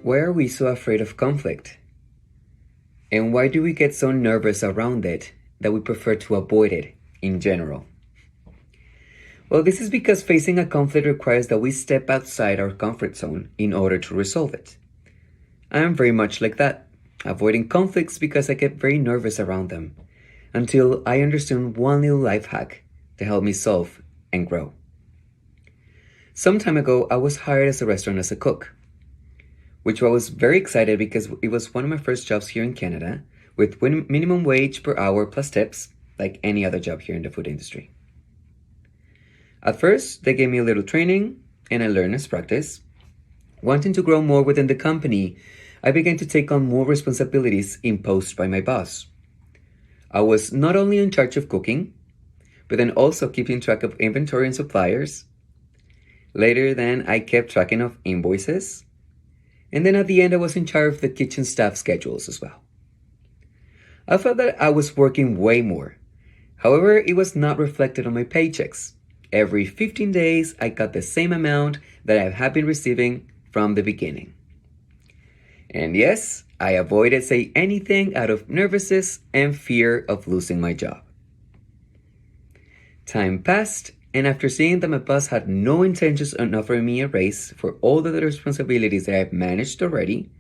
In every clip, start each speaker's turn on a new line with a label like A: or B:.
A: Why are we so afraid of conflict? And why do we get so nervous around it that we prefer to avoid it in general? Well, this is because facing a conflict requires that we step outside our comfort zone in order to resolve it. I am very much like that, avoiding conflicts because I get very nervous around them, until I understood one little life hack to help me solve and grow. Some time ago, I was hired as a restaurant as a cook, which I was very excited because it was one of my first jobs here in Canada, with minimum wage per hour plus tips, like any other job here in the food industry. At first, they gave me a little training, and I learned as practice. Wanting to grow more within the company, I began to take on more responsibilities imposed by my boss. I was not only in charge of cooking, but then also keeping track of inventory and suppliers. Later then, I kept tracking of invoices. And then at the end, I was in charge of the kitchen staff schedules as well. I felt that I was working way more. However, it was not reflected on my paychecks. Every 15 days, I got the same amount that I had been receiving from the beginning. And yes, I avoided saying anything out of nervousness and fear of losing my job. Time passed, and after seeing that my boss had no intentions on offering me a raise for all the responsibilities that I've managed already,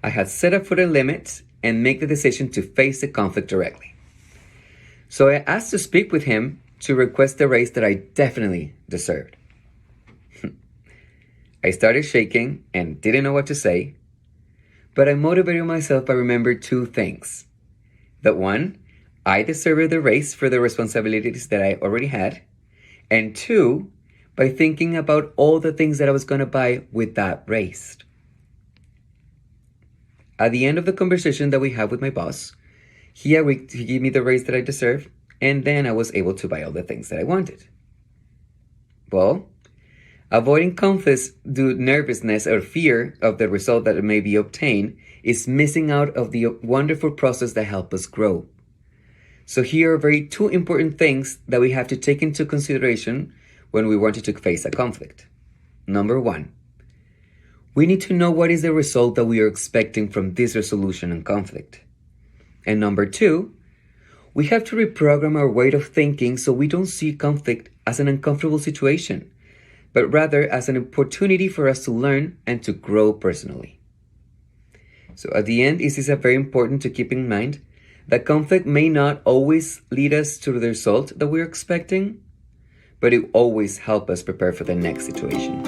A: I had set up for the limit and make the decision to face the conflict directly. So I asked to speak with him to request the raise that I definitely deserved. I started shaking and didn't know what to say, but I motivated myself by remembering two things. That one, I deserved the raise for the responsibilities that I already had, and two, by thinking about all the things that I was going to buy with that raise. At the end of the conversation that we had with my boss, he agreed to give me the raise that I deserved, and then I was able to buy all the things that I wanted. Well, avoiding conflicts due to nervousness or fear of the result that may be obtained is missing out of the wonderful process that helps us grow. So here are two important things that we have to take into consideration when we wanted to face a conflict. Number one, we need to know what is the result that we are expecting from this resolution and conflict. And number two, we have to reprogram our way of thinking so we don't see conflict as an uncomfortable situation, but rather as an opportunity for us to learn and to grow personally. So at the end, it is very important to keep in mind that conflict may not always lead us to the result that we're expecting, but it always helps us prepare for the next situation.